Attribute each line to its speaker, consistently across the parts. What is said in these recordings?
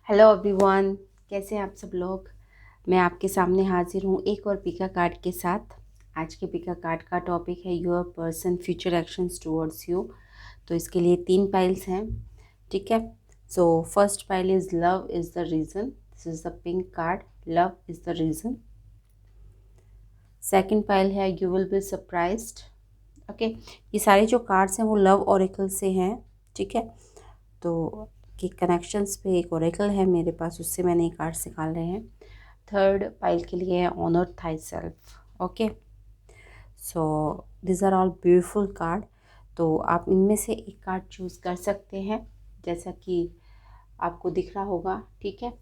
Speaker 1: Hello everyone. कैसे हैं आप सब लोग। मैं आपके सामने हाजिर हूँ एक और पिका कार्ड के साथ। आज के पिका कार्ड का टॉपिक है your person future actions towards you. तो इसके लिए 3 पाइल्स हैं। ठीक है। So first pile is love is the reason. This is the pink card. Love is the reason. Second pile है you will be surprised. Okay. ये सारे जो कार्ड्स हैं वो लव ओरेकल से हैं। ठीक है। तो कि कनेक्शंस पे एक ओरेकल है मेरे पास, उससे मैंने ये कार्ड्स निकाले हैं। थर्ड पाइल के लिए है honour thy self. Okay. So these are all beautiful card. तो आप इनमें से एक कार्ड चूज़ कर सकते हैं जैसा कि आपको दिख रहा होगा। ठीक है।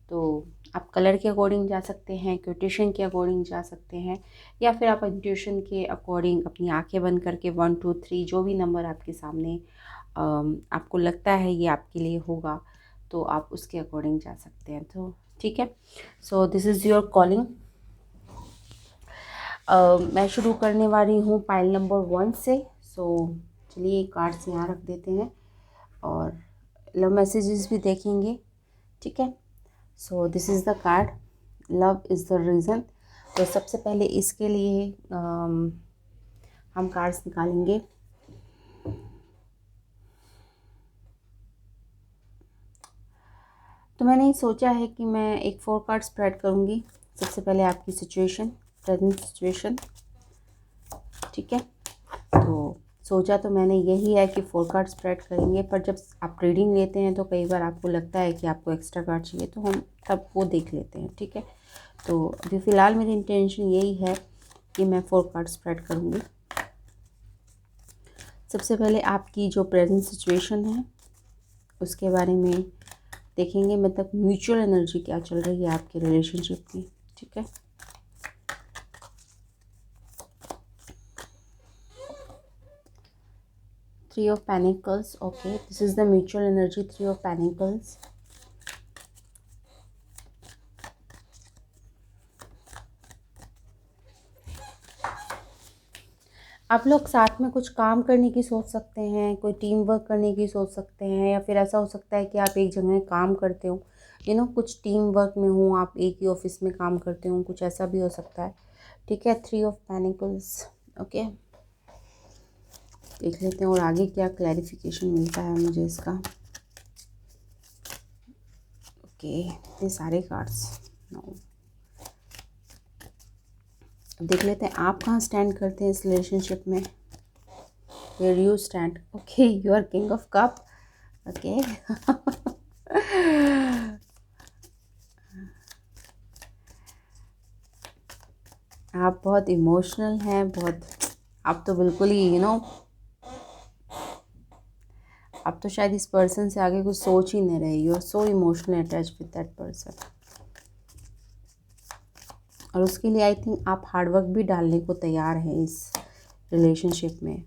Speaker 1: तो आप कलर के अकॉर्डिंग जा सकते हैं, क्योटेशन के अकॉर्डिंग जा सकते हैं, या फिर आप इंट्यूशन के अकॉर्डिंग अपनी आंखें बंद करके 1 2 3 जो भी नंबर आपके सामने आपको लगता है ये आपके लिए होगा, तो आप उसके अकॉर्डिंग जा सकते हैं। तो ठीक है। So this is your calling. मैं शुरू करने वाली हूँ पाइल नंबर 1 से। सो चलिए कार्ड्स यहाँ रख देते हैं और लव मैसेजेस भी देखेंगे। ठीक है। So this is the card love is the reason. तो सबसे पहले इसके लिए हम कार्ड्स निकालेंगे। तो मैंने सोचा है कि मैं एक 4 कार्ड स्प्रेड करूँगी। सबसे पहले आपकी सिचुएशन, प्रेजेंट सिचुएशन। ठीक है। तो सोचा तो मैंने यही है कि 4 कार्ड स्प्रेड करेंगे, पर जब आप रीडिंग लेते हैं तो कई बार आपको लगता है कि आपको एक्स्ट्रा कार्ड चाहिए, तो हम तब वो देख लेते हैं। ठीक है। तो अभी फ़िलहाल मेरी इंटेंशन यही है कि मैं 4 कार्ड स्प्रेड करूँगी। सबसे पहले आपकी जो प्रेजेंट सिचुएशन है उसके बारे में देखेंगे, मतलब म्यूचुअल एनर्जी क्या चल रही है आपके रिलेशनशिप की। ठीक है। Three of pentacles. Okay, this is the mutual energy, three of pentacles. आप लोग साथ में कुछ काम करने की सोच सकते हैं, कोई टीम वर्क करने की सोच सकते हैं, या फिर ऐसा हो सकता है कि आप एक जगह काम करते हो, कुछ टीम वर्क में हो, आप एक ही ऑफिस में काम करते हो, कुछ ऐसा भी हो सकता है। ठीक है। Three of pentacles. ओके, देख लेते हैं और आगे क्या क्लैरिफिकेशन मिलता है मुझे इसका। ओके, ये सारे कार्ड्स। नो, अब देख लेते हैं आप कहाँ स्टैंड करते हैं इस रिलेशनशिप में। Where you stand. Okay, you are king of cup. Okay. आप बहुत इमोशनल हैं, बहुत। आप तो बिल्कुल ही आप तो शायद इस पर्सन से आगे कुछ सोच ही नहीं रहे। You are so emotional attach with that person, और उसके लिए आई थिंक आप हार्डवर्क भी डालने को तैयार हैं इस रिलेशनशिप में।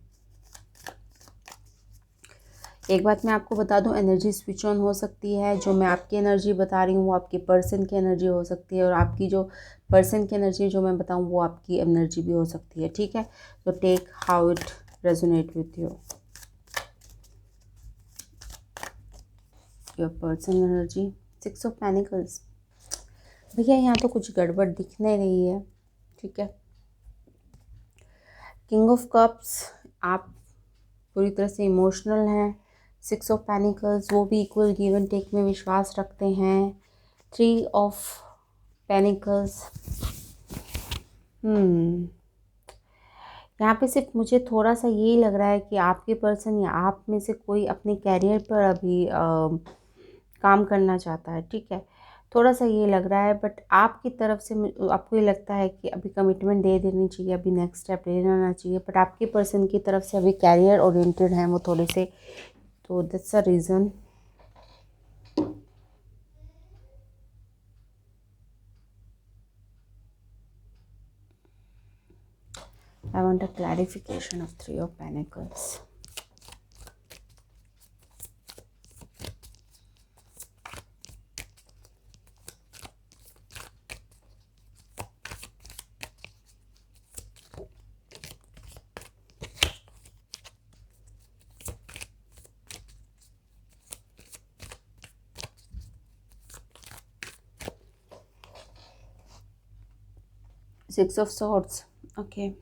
Speaker 1: एक बात मैं आपको बता दूं, एनर्जी स्विच ऑन हो सकती है। जो मैं आपकी एनर्जी बता रही हूँ वो आपके पर्सन की एनर्जी हो सकती है, और आपकी जो पर्सन की एनर्जी जो मैं बताऊँ वो आपकी एनर्जी भी हो सकती है। ठीक है। तो take how it resonate with you. Your person energy, 6 of pentacles. भैया यहाँ तो कुछ गड़बड़ दिख नहीं रही है। ठीक है। किंग ऑफ कप्स, आप पूरी तरह से इमोशनल हैं। 6 ऑफ पेनिकल्स, वो भी इक्वल गिव एंड टेक में विश्वास रखते हैं। 3 ऑफ पेनिकल्स। यहाँ पे सिर्फ मुझे थोड़ा सा यही लग रहा है कि आपके पर्सन या आप में से कोई अपने कैरियर पर अभी काम करना चाहता है। ठीक है। थोड़ा सा ये लग रहा है, बट आपकी तरफ से आपको ये लगता है कि अभी कमिटमेंट दे देनी चाहिए, अभी नेक्स्ट स्टेप ले लेना चाहिए, बट आपके पर्सन की तरफ से अभी कैरियर ओरिएंटेड हैं वो थोड़े से। तो that's a reason. I want a clarification of Three of Pentacles. Six of swords, okay.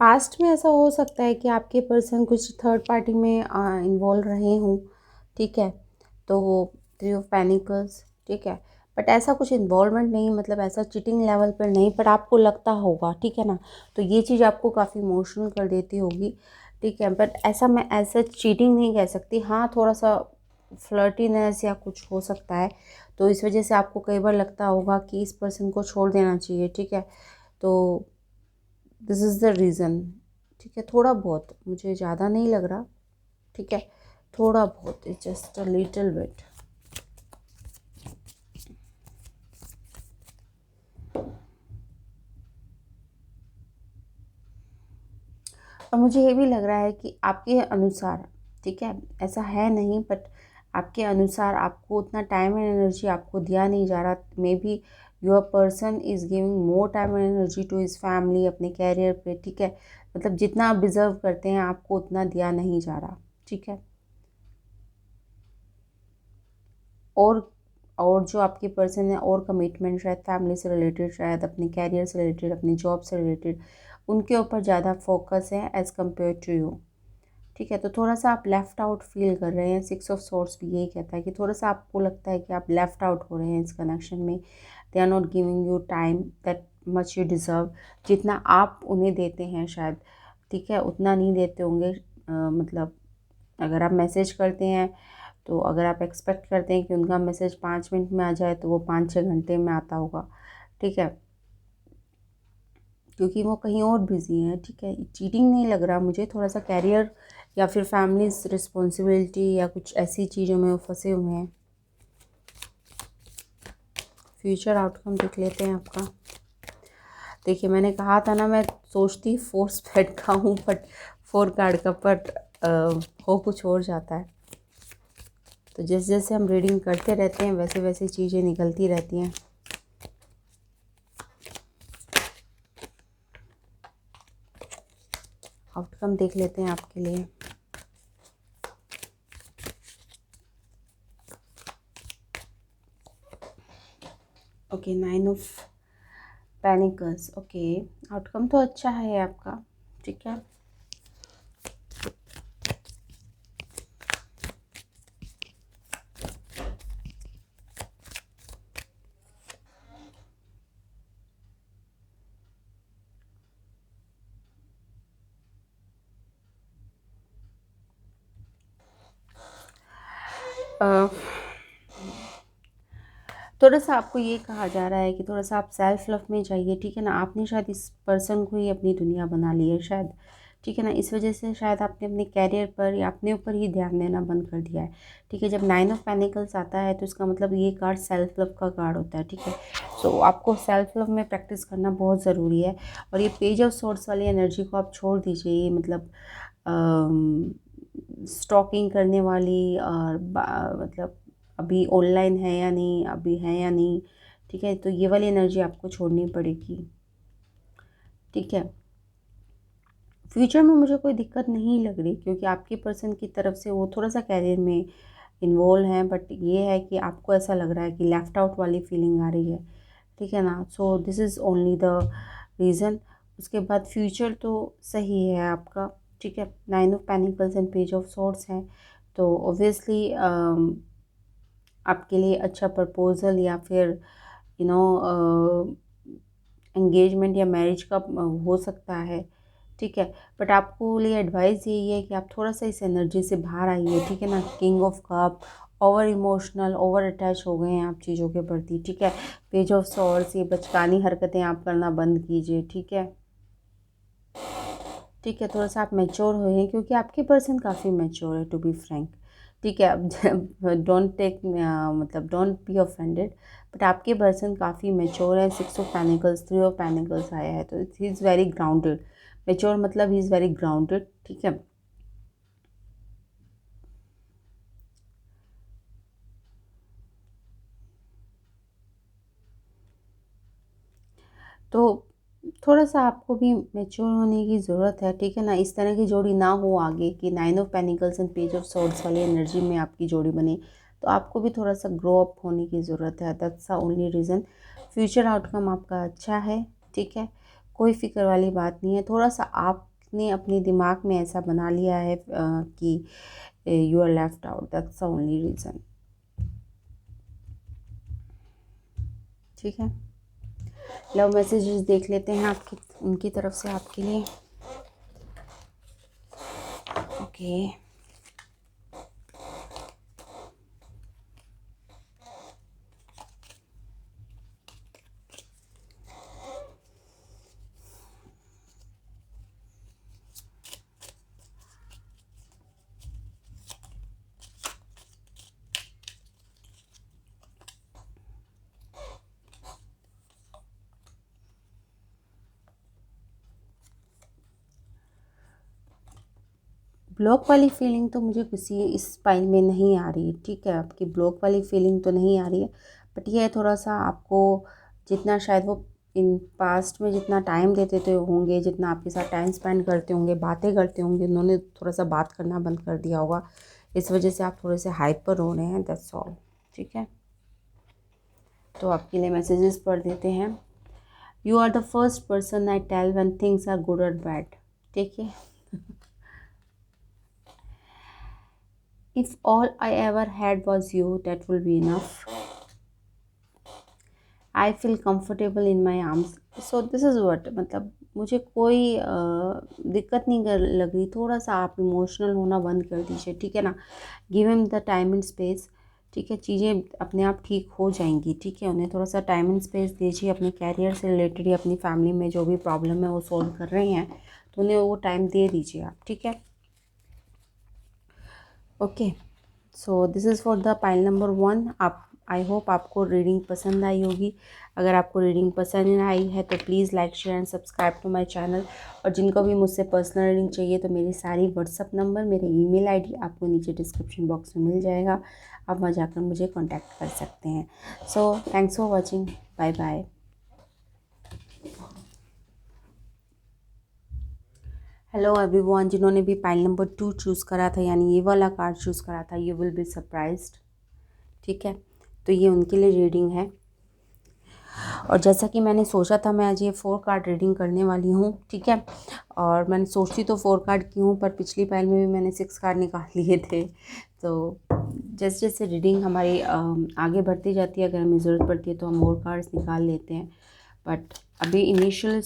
Speaker 1: Past में ऐसा हो सकता है कि आपके पर्सन कुछ थर्ड पार्टी में इन्वॉल्व रहे हों, ठीक है। तो 3 ऑफ पेनिकल्स, ठीक है। बट ऐसा कुछ इन्वॉल्वमेंट नहीं, मतलब ऐसा चीटिंग लेवल पर नहीं, पर आपको लगता होगा, ठीक है ना। तो ये चीज़ आपको काफ़ी इमोशनल कर देती होगी, ठीक है। बट ऐसा मैं ऐसा चीटिंग नहीं कह सकती, हाँ थोड़ा सा फ्लर्टीनेस या कुछ हो सकता है। तो इस वजह से आपको कई बार लगता होगा कि इस पर्सन को छोड़ देना चाहिए, ठीक है। तो दिस इज़ द रीज़न, ठीक है। थोड़ा बहुत, मुझे ज़्यादा नहीं लग रहा, ठीक है। थोड़ा बहुत, it's just a little bit. और मुझे ये भी लग रहा है कि आपके अनुसार, ठीक है, ऐसा है नहीं, बट आपके अनुसार आपको उतना टाइम एंड एनर्जी आपको दिया नहीं जा रहा। Maybe your person is giving more time and energy to his family, अपने कैरियर पे, ठीक है। मतलब जितना आप डिज़र्व करते हैं आपको उतना दिया नहीं जा रहा, ठीक है। और और जो आपके पर्सन है और कमिटमेंट, शायद फैमिली से रिलेटेड, शायद अपने कैरियर से रिलेटेड, अपनी जॉब से रिलेटेड, उनके ऊपर ज़्यादा फोकस है एज़ कम्पेयर टू यू, ठीक है। तो थोड़ा सा आप लेफ़्ट आउट फील कर रहे हैं। सिक्स ऑफ सोर्ड्स भी यही कहता है कि थोड़ा सा आपको लगता है कि आप लेफ़्ट आउट हो रहे हैं इस कनेक्शन में। They are not giving you time that much you deserve, जितना आप उन्हें देते हैं शायद, ठीक है, उतना नहीं देते होंगे। मतलब अगर आप मैसेज करते हैं, तो अगर आप एक्सपेक्ट करते हैं कि उनका मैसेज 5 मिनट में आ जाए, तो वो 5-6 घंटे में आता होगा, ठीक है, क्योंकि वो कहीं और बिज़ी हैं, ठीक है। चीटिंग नहीं लग रहा मुझे, थोड़ा सा कैरियर या फिर फैमिली रिस्पॉन्सिबिलिटी या कुछ ऐसी चीज़ों में वो फंसे हुए हैं। फ्यूचर आउटकम देख लेते हैं आपका। देखिए, मैंने कहा था ना, मैं सोचती फोर्स फेड का हूँ, बट 4 कार्ड का, बट हो कुछ और जाता है। तो जैसे जैसे हम रीडिंग करते रहते हैं वैसे वैसे चीज़ें निकलती रहती हैं। आउटकम देख लेते हैं आपके लिए। Okay, 9 of pentacles, okay. Outcome तो अच्छा है आपका, ठीक है। अ, थोड़ा सा आपको ये कहा जा रहा है कि थोड़ा सा आप सेल्फ लव में जाइए, ठीक है ना। आपने शायद इस पर्सन को ही अपनी दुनिया बना ली है शायद, ठीक है ना। इस वजह से शायद आपने अपने कैरियर पर या अपने ऊपर ही ध्यान देना बंद कर दिया है, ठीक है। जब 9 ऑफ पेनिकल्स आता है तो इसका मतलब ये कार्ड सेल्फ लव का कार्ड होता है, ठीक है। सो आपको सेल्फ लव में प्रैक्टिस करना बहुत ज़रूरी है। और ये पेज ऑफ सोर्ड्स वाली एनर्जी को आप छोड़ दीजिए। ये मतलब स्टॉकिंग करने वाली, और मतलब अभी ऑनलाइन है या नहीं, अभी है या नहीं, ठीक है। तो ये वाली एनर्जी आपको छोड़नी पड़ेगी, ठीक है। फ्यूचर में मुझे कोई दिक्कत नहीं लग रही, क्योंकि आपकी पर्सन की तरफ से वो थोड़ा सा कैरियर में इन्वॉल्व हैं, बट ये है कि आपको ऐसा लग रहा है कि लेफ़्ट आउट वाली फीलिंग आ रही है, ठीक है ना। So this is only the reason. उसके बाद फ्यूचर तो सही है आपका, ठीक है। 9 of pentacles and page of swords है, तो ऑब्वियसली आपके लिए अच्छा प्रपोज़ल या फिर यू नो एंगेजमेंट या मैरिज का हो सकता है, ठीक है। बट आपको लिए एडवाइस यही है कि आप थोड़ा सा इस एनर्जी से बाहर आइए, ठीक है ना। King of cup, over emotional, over attach हो गए हैं आप चीज़ों के प्रति, ठीक है। पेज ऑफ सॉर्ड्स, ये बचकानी हरकतें आप करना बंद कीजिए, ठीक है, ठीक है। थोड़ा सा आप मैच्योर हुए हैं, क्योंकि आपके पर्सन काफ़ी मैच्योर है, टू बी फ्रैंक, ठीक है। अब डोंट टेक मतलब डोंट बी ऑफेंडेड, बट आपके पर्सन काफ़ी मैच्योर है। 6 ऑफ पेनिकल्स, 3 ऑफ पेनिकल्स आया है, तो he is very grounded. Mature मतलब ही इज़ वेरी ग्राउंडेड, ठीक है। तो थोड़ा सा आपको भी मैच्योर होने की ज़रूरत है, ठीक है ना। इस तरह की जोड़ी ना हो आगे कि 9 of pentacles and page of swords वाली एनर्जी में आपकी जोड़ी बने, तो आपको भी थोड़ा सा ग्रो अप होने की ज़रूरत है। That's the only reason. Future outcome आपका अच्छा है, ठीक है, कोई फिक्र वाली बात नहीं है। थोड़ा सा आपने अपने दिमाग में ऐसा बना लिया है कि you are left out, that's the only reason, ठीक है। लव मैसेजेस देख लेते हैं आपकी, उनकी तरफ से आपके लिए। ओके, ब्लॉक वाली फीलिंग तो मुझे किसी इस पाइल में नहीं आ रही है, ठीक है। आपकी ब्लॉक वाली फीलिंग तो नहीं आ रही है, बट ये थोड़ा सा आपको जितना शायद वो इन पास्ट में जितना टाइम देते थे होंगे, जितना आपके साथ टाइम स्पेंड करते होंगे, बातें करते होंगे, उन्होंने थोड़ा सा बात करना बंद कर दिया होगा। इस वजह से आप थोड़े से हाइपर हो रहे हैं, दैट्स ऑल, ठीक है। तो आपके लिए मैसेजेस पढ़ देते हैं। You are the first person I tell when things are good और बैड, ठीक है। If all I ever had was you, that will be enough. I feel comfortable in my arms. So this is what, मतलब मुझे कोई दिक्कत नहीं लग रही। थोड़ा सा आप इमोशनल होना बंद कर दीजिए, ठीक है ना। Give him the time and space, ठीक है। चीज़ें अपने आप ठीक हो जाएंगी, ठीक है। उन्हें थोड़ा सा टाइम एंड स्पेस दीजिए। अपने कैरियर से रिलेटेड या अपनी फैमिली में जो भी प्रॉब्लम है वो सॉल्व कर रहे हैं, तो उन्हें वो टाइम दे दीजिए आप, ठीक है। Okay, so this is for the pile number 1। आप, आई होप आपको रीडिंग पसंद आई होगी। अगर आपको रीडिंग पसंद आई है तो please like share and subscribe to my channel. और जिनको भी मुझसे पर्सनल रीडिंग चाहिए तो मेरी सारी व्हाट्सअप नंबर, मेरे ईमेल आईडी आपको नीचे डिस्क्रिप्शन बॉक्स में मिल जाएगा। आप वहाँ जाकर मुझे कॉन्टैक्ट कर सकते हैं। So thanks for watching, bye bye. Hello everyone, जिन्होंने भी पाइल नंबर 2 चूज़ करा था, यानी ये वाला कार्ड चूज़ करा था, यू विल बी सरप्राइज्ड, ठीक है। तो ये उनके लिए रीडिंग है। और जैसा कि मैंने सोचा था, मैं आज ये 4 कार्ड रीडिंग करने वाली हूँ, ठीक है। और मैंने सोचती तो 4 कार्ड की हूँ, पर पिछली पाइल में भी मैंने 6 कार्ड निकाल लिए थे। तो जैसे जैसे रीडिंग हमारी आगे बढ़ती जाती है, अगर हमें ज़रूरत पड़ती है तो हम और कार्ड्स निकाल लेते हैं। बट अभी इनिशियल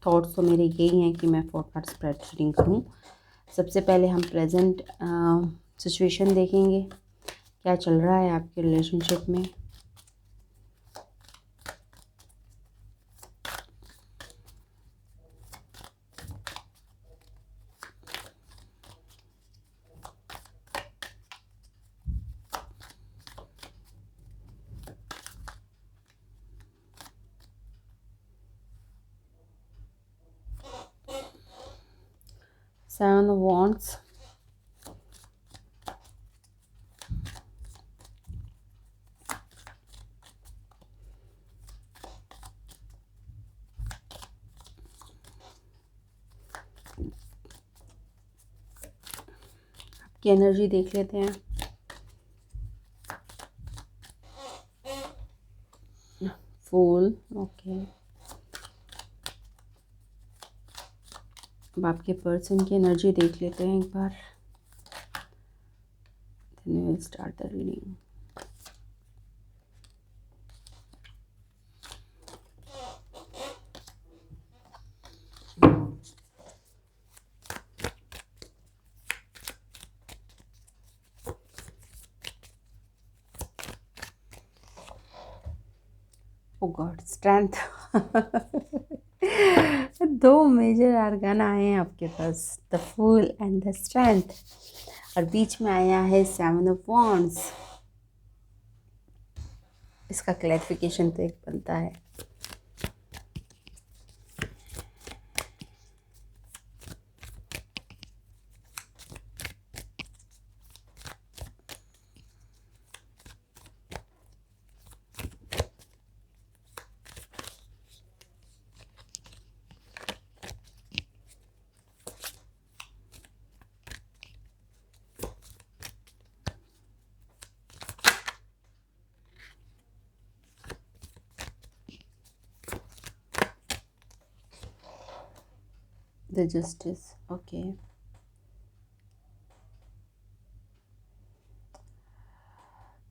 Speaker 1: थॉट्स तो मेरे यही हैं कि मैं 4 कार्ड स्प्रेड रीडिंग करूँ। सबसे पहले हम प्रेजेंट सिचुएशन देखेंगे, क्या चल रहा है आपके रिलेशनशिप में। सेवन ऑफ वॉन्ड्स, की एनर्जी देख लेते हैं। Fool, okay. अब आपके पर्सन की एनर्जी देख लेते हैं एक बार, then we will start the reading. Oh god, strength. दो मेजर आर्गाना आए हैं आपके पास, the fool and the strength, और बीच में आया है 7 ऑफ वॉन्ड्स। इसका क्लैरिफिकेशन तो एक बनता है। The justice, okay.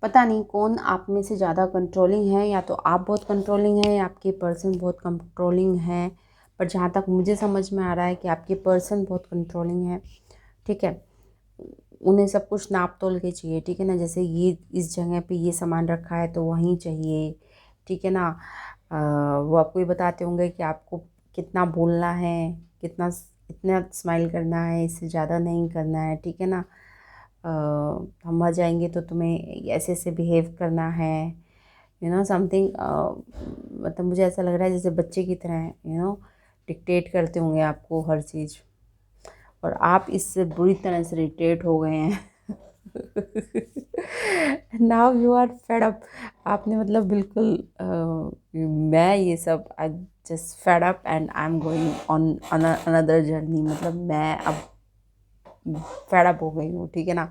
Speaker 1: पता नहीं कौन आप में से ज़्यादा कंट्रोलिंग है, या तो आप बहुत कंट्रोलिंग है या आपके पर्सन बहुत कंट्रोलिंग है। पर जहाँ तक मुझे समझ में आ रहा है कि आपके पर्सन बहुत कंट्रोलिंग है, ठीक है। उन्हें सब कुछ नाप तोल के चाहिए, ठीक है ना। जैसे ये इस जगह पे ये सामान रखा है तो वहीं चाहिए, ठीक है ना। वो आपको ये बताते होंगे कि आपको कितना बोलना है, कितना इतना स्माइल करना है, इससे ज़्यादा नहीं करना है, ठीक है ना। हम आ जाएंगे तो तुम्हें ऐसे ऐसे बिहेव करना है, यू नो समथिंग। मतलब मुझे ऐसा लग रहा है जैसे बच्चे की तरह, यू नो, डिक्टेट करते होंगे आपको हर चीज़, और आप इससे बुरी तरह से इरिटेट हो गए हैं। Now you are fed up. आपने मतलब बिल्कुल मैं ये सब I just fed up and I am going on another journey. मतलब मैं अब फेड अप हो गई हूँ, ठीक है ना।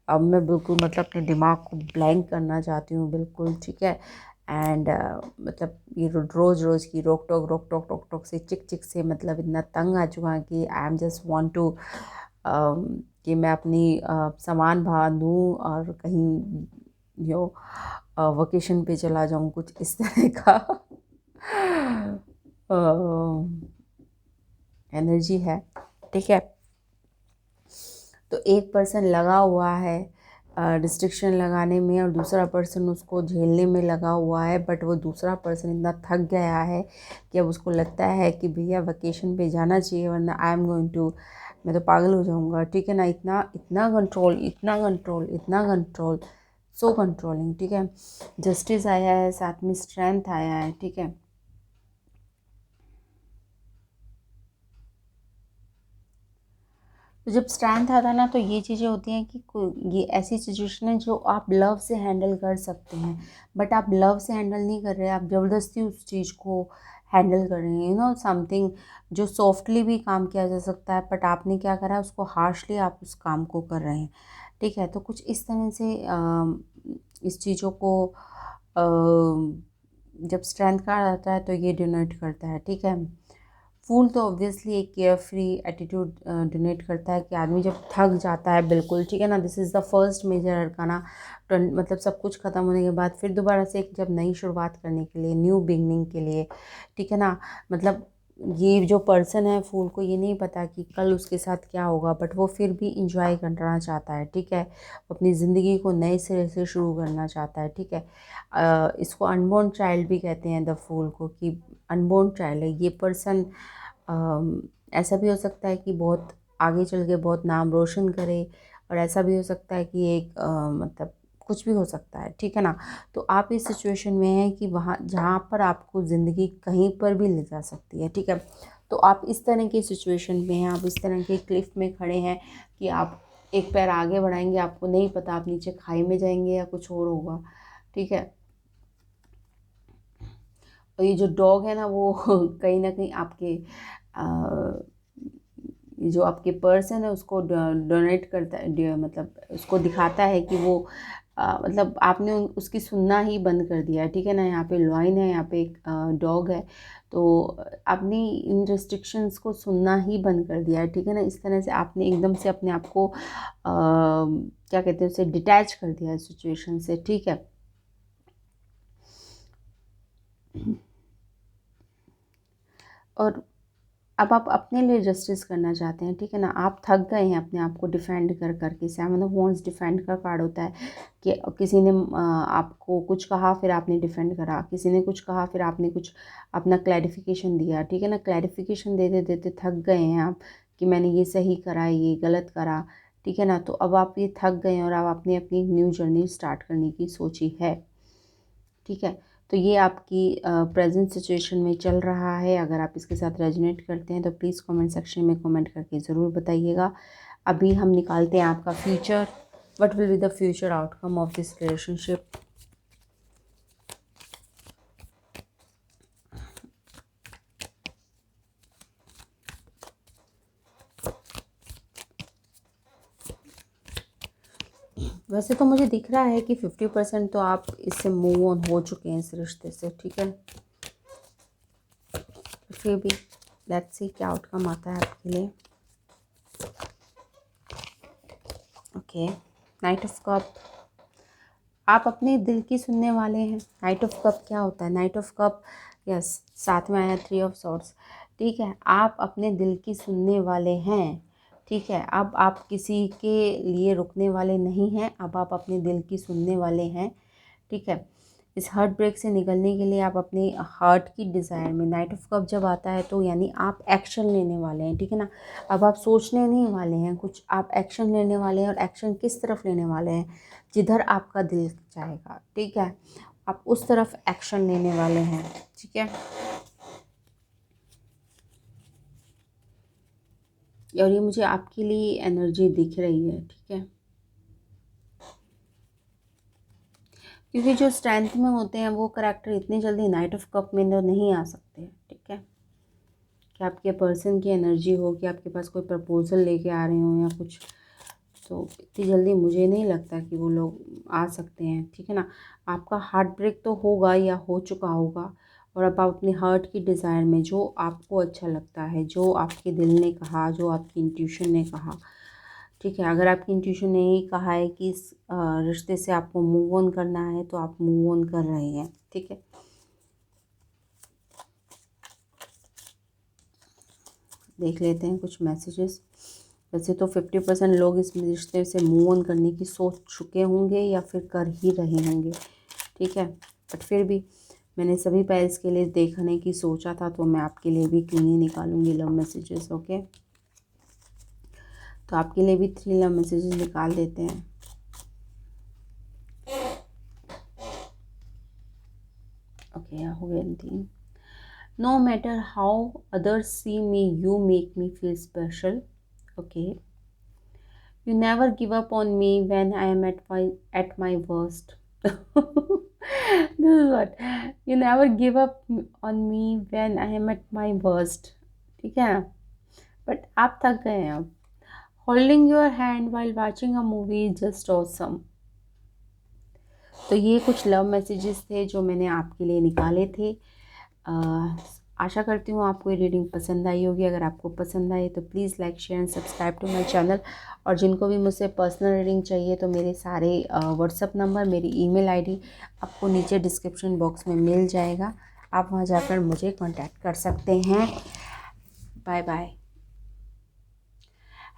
Speaker 1: अब मैं बिल्कुल मतलब अपने दिमाग को ब्लैंक करना चाहती हूँ बिल्कुल, ठीक है। एंड मतलब ये रोज़ रोज़ की रोक टोक से, चिक चिक से मतलब इतना तंग आ चुका है कि I am just want to कि मैं अपनी सामान बांधूँ और कहीं यो वकेशन पे चला जाऊँ, कुछ इस तरह का एनर्जी है, ठीक है। तो एक पर्सन लगा हुआ है रिस्ट्रिक्शन लगाने में, और दूसरा पर्सन उसको झेलने में लगा हुआ है। बट वो दूसरा पर्सन इतना थक गया है कि अब उसको लगता है कि भैया वकेशन पे जाना चाहिए, वरना आई एम गोइंग टू, मैं तो पागल हो जाऊंगा, ठीक है ना। इतना इतना कंट्रोल, इतना कंट्रोल, इतना कंट्रोल, सो कंट्रोलिंग, ठीक है। जस्टिस आया है, साथ में स्ट्रेंथ आया है, ठीक है। तो जब स्ट्रेंथ आता है ना, तो ये चीज़ें होती हैं कि ये ऐसी सिचुएशन है जो आप लव से हैंडल कर सकते हैं। बट आप लव से हैंडल नहीं कर रहे, आप ज़बरदस्ती उस चीज़ को हैंडल कर रहे हैं, यू नो समथिंग। जो सॉफ्टली भी काम किया जा सकता है, बट आपने क्या करा, उसको हार्शली आप उस काम को कर रहे हैं, ठीक है। तो कुछ इस तरह से इस चीज़ों को जब स्ट्रेंथ का आता है तो ये डिनोट करता है, ठीक है। फूल तो ऑब्वियसली एक केयर फ्री एटीट्यूड डिनोट करता है कि आदमी जब थक जाता है बिल्कुल, ठीक है ना। This is the first major arcana. मतलब सब कुछ ख़त्म होने के बाद फिर दोबारा से एक जब नई शुरुआत करने के लिए, न्यू बिगनिंग के लिए, ठीक है ना। मतलब ये जो पर्सन है, फूल को ये नहीं पता कि कल उसके साथ क्या होगा, बट वो फिर भी इंजॉय करना चाहता है, ठीक है। वो अपनी ज़िंदगी को नए सिरे से शुरू करना चाहता है, ठीक है। इसको अनबोर्न चाइल्ड भी कहते हैं द फूल को, कि अनबोर्न चाइल्ड है ये पर्सन। ऐसा भी हो सकता है कि बहुत आगे चल के बहुत नाम रोशन करे, और ऐसा भी हो सकता है कि एक मतलब कुछ भी हो सकता है, ठीक है ना। तो आप इस सिचुएशन में हैं कि वहाँ जहाँ पर आपको ज़िंदगी कहीं पर भी ले जा सकती है, ठीक है। तो आप इस तरह की सिचुएशन में हैं, आप इस तरह के क्लिफ में खड़े हैं कि आप एक पैर आगे बढ़ाएंगे, आपको नहीं पता आप नीचे खाई में जाएंगे या कुछ और होगा, ठीक है। और ये जो डॉग है ना, वो कहीं ना कहीं आपके जो आपके पर्सन है उसको डोनेट करता है, मतलब उसको दिखाता है कि वो मतलब आपने उसकी सुनना ही बंद कर दिया है, ठीक है ना। यहाँ पे लॉइन है, यहाँ पे एक डॉग है, तो आपने इन रिस्ट्रिक्शंस को सुनना ही बंद कर दिया है, ठीक है ना। इस तरह से आपने एकदम से अपने आप को क्या कहते हैं, उसे डिटैच कर दिया है सिचुएशन से, ठीक है। और अब आप अपने लिए जस्टिस करना चाहते हैं, ठीक है ना। आप थक गए हैं अपने आप को डिफेंड कर करके। 7 ऑफ वॉन्ड्स डिफेंड का कार्ड होता है कि किसी ने आपको कुछ कहा, फिर आपने डिफेंड करा, किसी ने कुछ कहा, फिर आपने कुछ अपना क्लैरिफिकेशन दिया, ठीक है ना। क्लैरिफिकेशन देते देते थक गए हैं आप कि मैंने ये सही करा, ये गलत करा, ठीक है ना। तो अब आप ये थक गए हैं और अब आपने अपनी न्यू जर्नी स्टार्ट करने की सोची है, ठीक है। तो ये आपकी प्रेजेंट सिचुएशन में चल रहा है। अगर आप इसके साथ रेजोनेट करते हैं तो प्लीज़ कमेंट सेक्शन में कमेंट करके ज़रूर बताइएगा। अभी हम निकालते हैं आपका future. What will be the future outcome of this relationship. वैसे तो मुझे दिख रहा है कि 50% तो आप इससे मूव ऑन हो चुके हैं इस रिश्ते से, ठीक है। फिर भी लेट्स सी क्या आउटकम आता है आपके लिए। ओके, नाइट ऑफ कप, आप अपने दिल की सुनने वाले हैं। नाइट ऑफ कप क्या होता है? नाइट ऑफ कप, यस, साथ में आया 3 ऑफ सॉर्ड्स। ठीक है, आप अपने दिल की सुनने वाले हैं। ठीक है, अब आप किसी के लिए रुकने वाले नहीं हैं, अब आप अपने दिल की सुनने वाले हैं। ठीक है, इस हार्ट ब्रेक से निकलने के लिए आप अपने हार्ट की डिज़ायर में, नाइट ऑफ कप जब आता है तो यानी आप एक्शन लेने वाले हैं। ठीक है ना, अब आप सोचने नहीं वाले हैं कुछ, आप एक्शन लेने वाले हैं। और एक्शन किस तरफ लेने वाले हैं? जिधर आपका दिल चाहेगा। ठीक है, आप उस तरफ एक्शन लेने वाले हैं। ठीक है, और ये मुझे आपके लिए एनर्जी दिख रही है। ठीक है, क्योंकि जो स्ट्रेंथ में होते हैं वो करेक्टर इतनी जल्दी नाइट ऑफ कप में तो नहीं आ सकते। ठीक है, कि आपके पर्सन की एनर्जी हो कि आपके पास कोई प्रपोजल लेके आ रहे हो या कुछ, तो इतनी जल्दी मुझे नहीं लगता कि वो लोग आ सकते हैं। ठीक है ना, आपका हार्ट ब्रेक तो होगा या हो चुका होगा, और अब आप अपने हार्ट की डिज़ायर में जो आपको अच्छा लगता है, जो आपके दिल ने कहा, जो आपकी इंट्यूशन ने कहा। ठीक है, अगर आपकी इंट्यूशन ने ही कहा है कि इस रिश्ते से आपको मूव ऑन करना है तो आप मूव ऑन कर रहे हैं। ठीक है, देख लेते हैं कुछ मैसेजेस। वैसे तो 50% लोग इस रिश्ते से मूव ऑन करने की सोच चुके होंगे या फिर कर ही रहे होंगे। ठीक है, बट फिर भी मैंने सभी पैल्स के लिए देखने की सोचा था, तो मैं आपके लिए भी क्यों नहीं निकालूंगी लव मैसेजेस। ओके, तो आपके लिए भी 3 लव मैसेजेस निकाल देते हैं। ओके, हो गए 3। No matter how others see me, you make me feel special. Okay. You never give up on me when I am at my worst. This is what. You never give up on me when I am at my worst. ठीक है, but आप थक गए हैं अब। Holding your hand while watching a movie is just awesome. तो ये कुछ लव मैसेजेस थे जो मैंने आपके लिए निकाले थे। आशा करती हूँ आपको ये रीडिंग पसंद आई होगी। अगर आपको पसंद आई तो please like share and subscribe to my channel. और जिनको भी मुझसे पर्सनल रीडिंग चाहिए तो मेरे सारे व्हाट्सअप नंबर, मेरी ईमेल आईडी आपको नीचे डिस्क्रिप्शन बॉक्स में मिल जाएगा। आप वहाँ जाकर मुझे कांटेक्ट कर सकते हैं। Bye bye.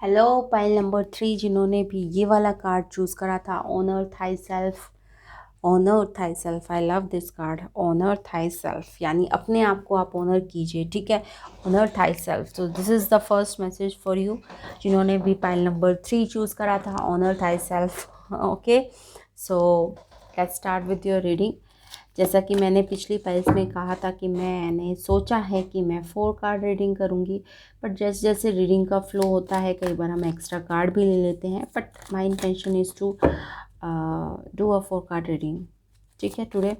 Speaker 1: Hello pile number 3, जिन्होंने भी ये वाला कार्ड चूज़ करा था, honour thy self. Honour thy self, I love this card. Honour thy self यानी अपने आप को आप ऑनर कीजिए। ठीक है, ऑनर थाई सेल्फ। तो this is the first message for you, जिन्होंने भी पाइल नंबर 3 चूज़ करा था, honour thy self. Okay, so let's start with your reading. जैसा कि मैंने पिछली पाइल्स में कहा था कि मैंने सोचा है कि मैं 4 कार्ड रीडिंग करूँगी, बट जैसे जैसे रीडिंग का फ्लो होता है कई बार हम एक्स्ट्रा कार्ड भी ले लेते हैं, but my intention is to do a 4 card reading. ठीक है, टुडे।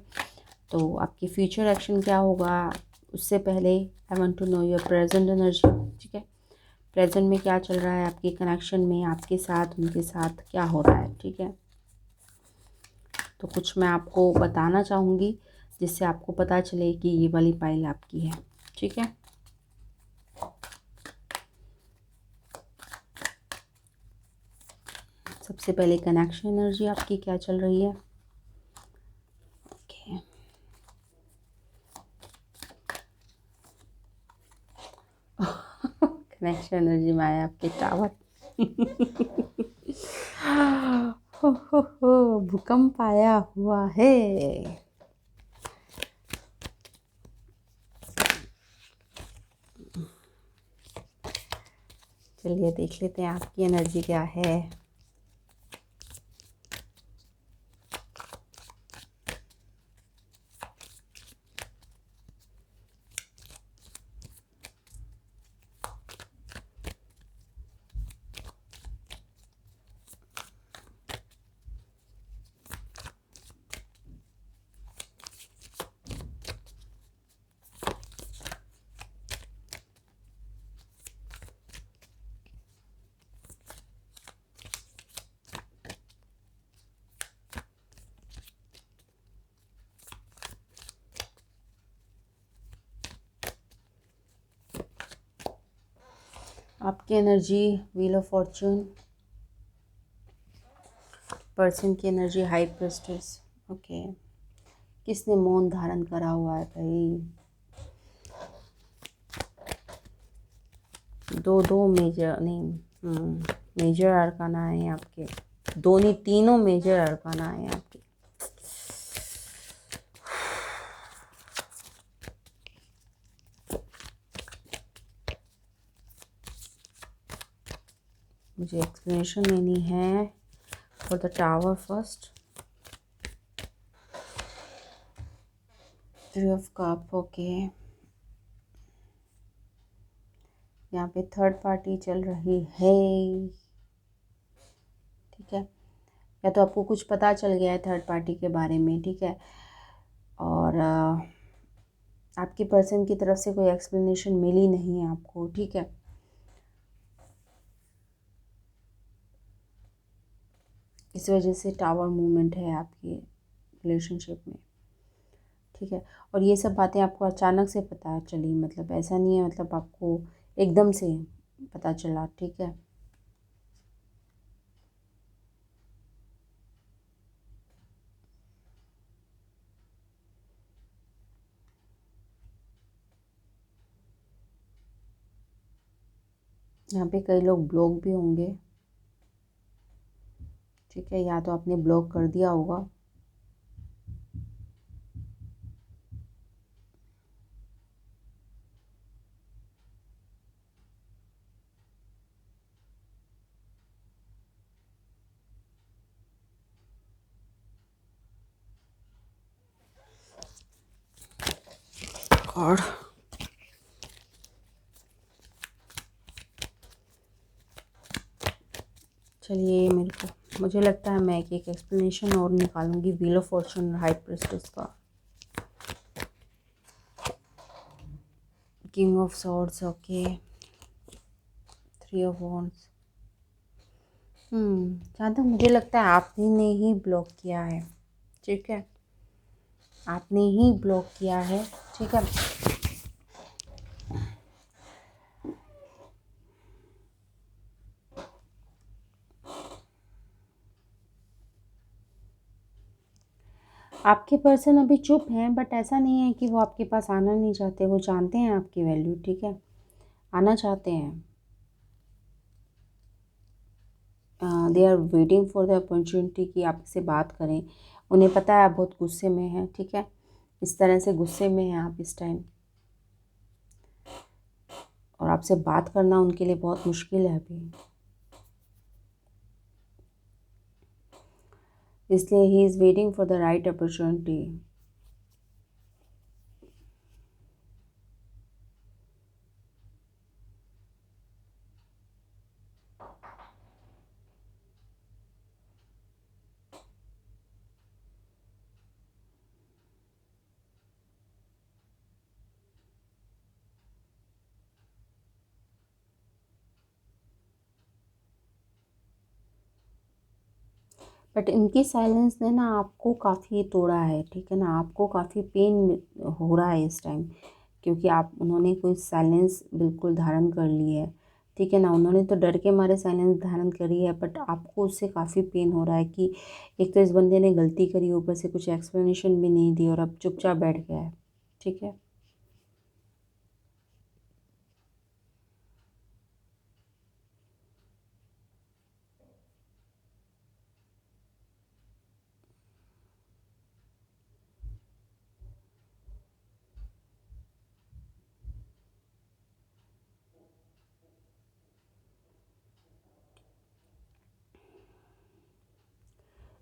Speaker 1: तो आपकी फ्यूचर एक्शन क्या होगा उससे पहले I want to know your present energy. ठीक है, प्रेजेंट में क्या चल रहा है आपके कनेक्शन में, आपके साथ, उनके साथ क्या हो रहा है। ठीक है, तो कुछ मैं आपको बताना चाहूँगी जिससे आपको पता चले कि ये वाली पाइल आपकी है। ठीक है, सबसे पहले कनेक्शन एनर्जी आपकी क्या चल रही है। ओके, कनेक्शन एनर्जी में आया आपके टावर। हो भूकंप आया हुआ है। चलिए देख लेते हैं आपकी एनर्जी क्या है। आपकी energy wheel of Fortune, person की एनर्जी हाई प्रेस्टिस। ओके, किसने मौन धारण करा हुआ है भाई? दो दो मेजर नहीं, मेजर अरकाना है आपके, दो नहीं तीनों मेजर अरकाना है आपके। मुझे एक्सप्लेनेशन लेनी है for the tower first. 3 of cup, okay. यहाँ पे थर्ड पार्टी चल रही है, ठीक है। या तो आपको कुछ पता चल गया है थर्ड पार्टी के बारे में, ठीक है, और आपकी पर्सन की तरफ से कोई एक्सप्लेनेशन मिली नहीं है आपको, ठीक है। इस वजह से टावर मूवमेंट है आपकी रिलेशनशिप में, ठीक है। और ये सब बातें आपको अचानक से पता चली, मतलब ऐसा नहीं है, मतलब आपको एकदम से पता चला, ठीक है। यहाँ पे कई लोग ब्लॉक भी होंगे, ठीक है, या तो आपने ब्लॉक कर दिया होगा। और चलिए, मुझे लगता है मैं एक एक्सप्लेनेशन और निकालूंगी wheel of fortune high priestess का। King of swords, okay. 3 of wands. जहाँ तक मुझे लगता है आपने ने ही ब्लॉक किया है, ठीक है, आपने ही ब्लॉक किया है, ठीक है। आपके पर्सन अभी चुप हैं, बट ऐसा नहीं है कि वो आपके पास आना नहीं चाहते, वो जानते हैं आपकी वैल्यू, ठीक है, आना चाहते हैं। They are waiting for the opportunity कि आपसे बात करें। उन्हें पता है आप बहुत गुस्से में हैं, ठीक है, इस तरह से गुस्से में हैं आप इस टाइम, और आपसे बात करना उनके लिए बहुत मुश्किल है अभी, इसलिए he is waiting for the right opportunity. But इनकी साइलेंस ने ना आपको काफ़ी तोड़ा है, ठीक है ना, आपको काफ़ी पेन हो रहा है इस टाइम, क्योंकि आप उन्होंने कोई साइलेंस बिल्कुल धारण कर ली है, ठीक है ना। उन्होंने तो डर के मारे साइलेंस धारण करी है, बट आपको उससे काफ़ी पेन हो रहा है कि एक तो इस बंदे ने गलती करी, ऊपर से कुछ एक्सप्लेनेशन भी नहीं दी और अब चुपचाप बैठ गया है, ठीक है।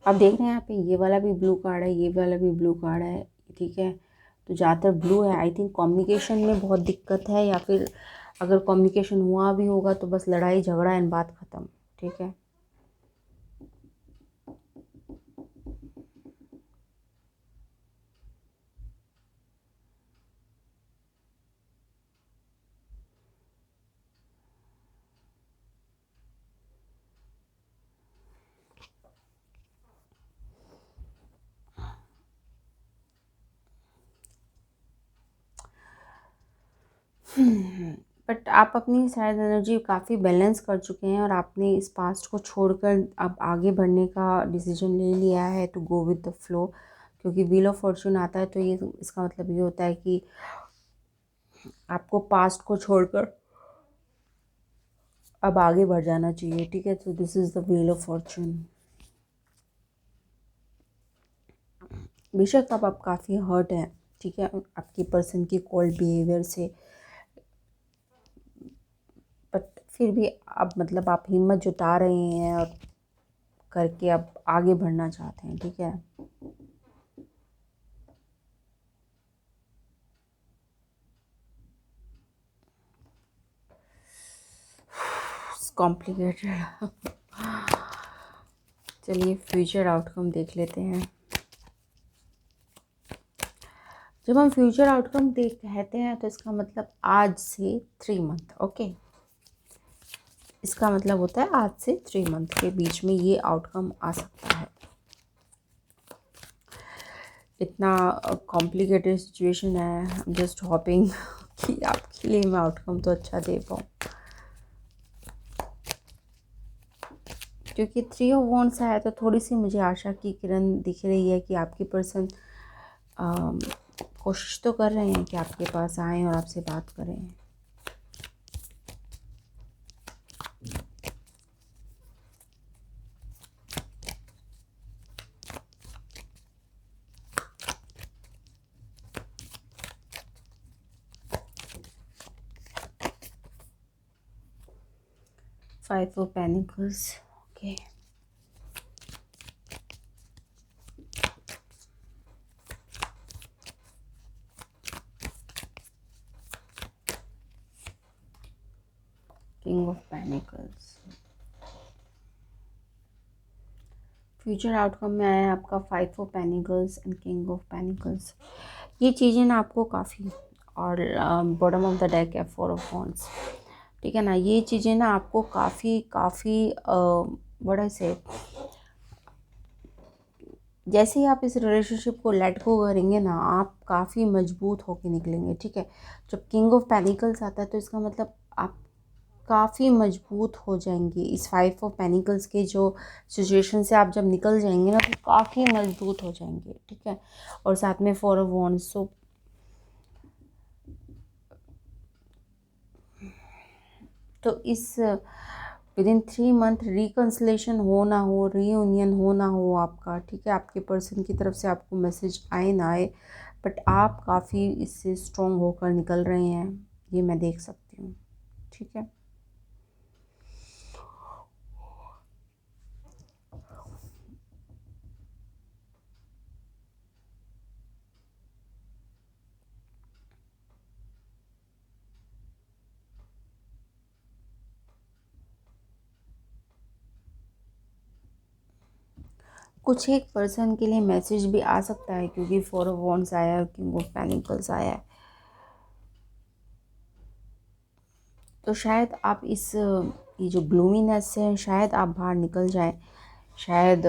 Speaker 1: आप देख रहे हैं यहाँ पे ये वाला भी ब्लू कार्ड है, ये वाला भी ब्लू कार्ड है, ठीक है। तो ज़्यादातर ब्लू है, आई थिंक कम्युनिकेशन में बहुत दिक्कत है, या फिर अगर कम्युनिकेशन हुआ भी होगा तो बस लड़ाई झगड़ा एंड बात ख़त्म, ठीक है। बट आप अपनी शायद एनर्जी काफ़ी बैलेंस कर चुके हैं और आपने इस पास्ट को छोड़कर अब आगे बढ़ने का डिसीजन ले लिया है to go with the flow. क्योंकि व्हील ऑफ फॉर्चून आता है तो ये इसका मतलब ये होता है कि आपको पास्ट को छोड़कर अब आगे बढ़ जाना चाहिए, ठीक है। तो this is the wheel of Fortune. बेशक अब आप काफ़ी हर्ट हैं, ठीक है, आपकी पर्सन की कोल्ड बिहेवियर से, बट फिर भी अब मतलब आप हिम्मत जुटा रहे हैं और करके अब आगे बढ़ना चाहते हैं, ठीक है। कॉम्प्लिकेटेड। चलिए फ्यूचर आउटकम देख लेते हैं। जब हम फ्यूचर आउटकम देख कहते हैं तो इसका मतलब आज से 3 मंथ, ओके। इसका मतलब होता है आज से 3 मंथ के बीच में ये आउटकम आ सकता है। इतना कॉम्प्लिकेटेड सिचुएशन है, जस्ट होपिंग कि आपके लिए मैं आउटकम तो अच्छा दे पाऊँ, क्योंकि 3 ऑफ वॉन्ड्स आया तो थोड़ी सी मुझे आशा की किरण दिख रही है कि आपकी पर्सन कोशिश तो कर रहे हैं कि आपके पास आएँ और आपसे बात करें। Five of Pentacles, okay. King of Pentacles। Future outcome में आया है आपका 5 of pentacles and king of pentacles. ये चीज़ें ना आपको काफ़ी, और बॉटम ऑफ द डेक है 4 ऑफ वॉन्ड्स, ठीक है ना। ये चीज़ें ना आपको काफ़ी काफ़ी बड़ा से, जैसे ही आप इस रिलेशनशिप को लेट गो करेंगे ना, आप काफ़ी मजबूत होके निकलेंगे, ठीक है। जब किंग ऑफ पेनिकल्स आता है तो इसका मतलब आप काफ़ी मजबूत हो जाएंगे। इस 5 ऑफ पेनिकल्स के जो सिचुएशन से आप जब निकल जाएंगे ना तो काफ़ी मजबूत हो जाएंगे, ठीक है। और साथ में 4 ऑफ वॉन्ड्स, तो इस विद इन 3 मंथ रिकन्सलेशन हो ना हो, रीयूनियन हो ना हो आपका, ठीक है, आपके पर्सन की तरफ से आपको मैसेज आए ना आए, बट आप काफ़ी इससे स्ट्रॉन्ग होकर निकल रहे हैं, ये मैं देख सकती हूँ, ठीक है। कुछ एक पर्सन के लिए मैसेज भी आ सकता है क्योंकि 4 ऑफ वॉन्ड्स आया है और किंग ऑफ पेनिकल्स आया है। तो शायद आप इस ये जो ग्लूमीनेस से है शायद आप बाहर निकल जाएं, शायद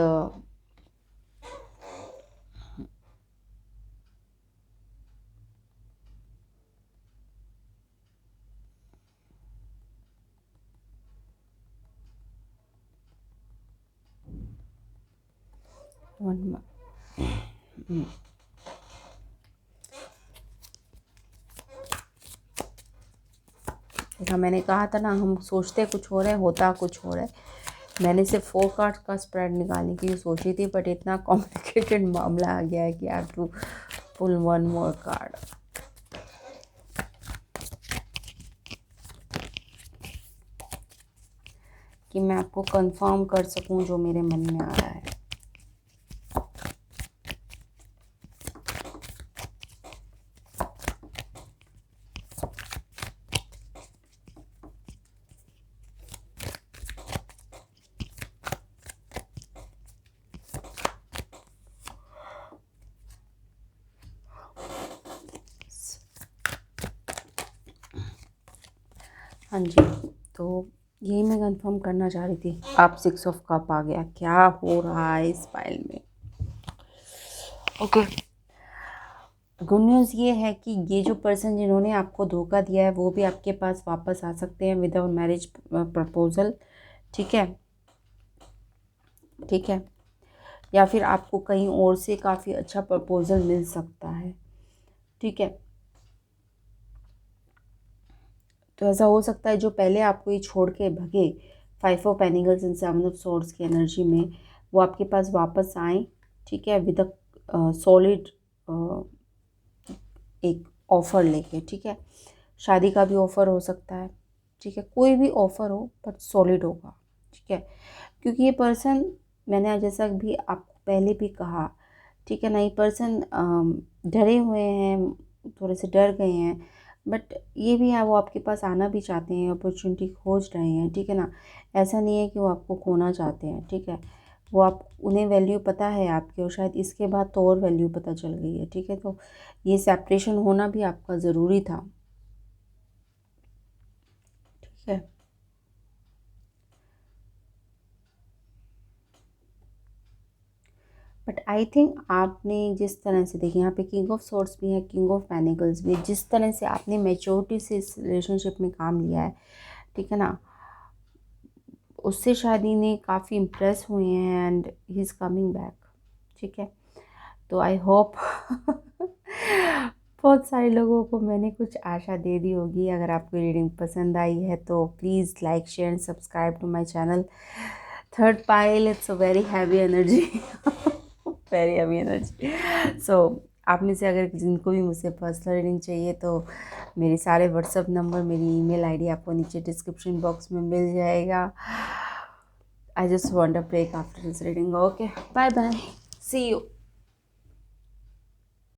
Speaker 1: देखा, मैंने कहा था ना, हम सोचते कुछ हो रहा है, होता कुछ हो रहा है। मैंने सिर्फ 4 कार्ड का स्प्रेड निकालने की सोची थी, बट इतना कॉम्प्लिकेटेड मामला आ गया है कि I have to pull 1 more card. कि मैं आपको कंफर्म कर सकूं जो मेरे मन में आ रहा है। हाँ जी, तो यही मैं कंफर्म करना चाह रही थी। आप 6 ऑफ कप आ गया, क्या हो रहा है इस फाइल में, ओके। गुड न्यूज़ ये है कि ये जो पर्सन जिन्होंने आपको धोखा दिया है वो भी आपके पास वापस आ सकते हैं विदाउट मैरिज प्रपोजल। ठीक है, ठीक है, या फिर आपको कहीं और से काफ़ी अच्छा प्रपोजल मिल सकता है। ठीक है, तो ऐसा हो सकता है जो पहले आपको ये छोड़ के भगे 5 of pentacles and 7 of swords की एनर्जी में, वो आपके पास वापस आए। ठीक है, विद अ सॉलिड एक ऑफ़र लेके। ठीक है, शादी का भी ऑफ़र हो सकता है। ठीक है, कोई भी ऑफ़र हो बट सॉलिड होगा। ठीक है, क्योंकि ये पर्सन, मैंने जैसा भी आपको पहले भी कहा, ठीक है ना, ये पर्सन डरे हुए हैं, थोड़े से डर गए हैं, बट ये भी है वो आपके पास आना भी चाहते हैं, अपॉर्चुनिटी खोज रहे हैं। ठीक है ना, ऐसा नहीं है कि वो आपको खोना चाहते हैं। ठीक है, वो आप, उन्हें वैल्यू पता है आपकी, और शायद इसके बाद तो और वैल्यू पता चल गई है। ठीक है, तो ये सेपरेशन होना भी आपका ज़रूरी था। ठीक है, बट आई थिंक आपने जिस तरह से, देखिए यहाँ पे किंग ऑफ सोर्ड्स भी है, किंग ऑफ पेनिकल्स भी है, जिस तरह से आपने मैच्योरिटी से इस रिलेशनशिप में काम लिया है, ठीक है ना, उससे शादी ने काफ़ी इम्प्रेस हुए हैं and he is coming back. ठीक है, तो आई होप बहुत सारे लोगों को मैंने कुछ आशा दे दी होगी। अगर आपको रीडिंग पसंद आई है तो please like share and subscribe to my channel. Third pile, it's a very heavy energy, very heavy energy. So आप में से अगर जिनको भी मुझसे पर्सनल रीडिंग चाहिए तो मेरे सारे व्हाट्सअप नंबर, मेरी ईमेल आईडी आपको नीचे डिस्क्रिप्शन बॉक्स में मिल जाएगा। I just want a break after this reading. Okay, bye bye, see you.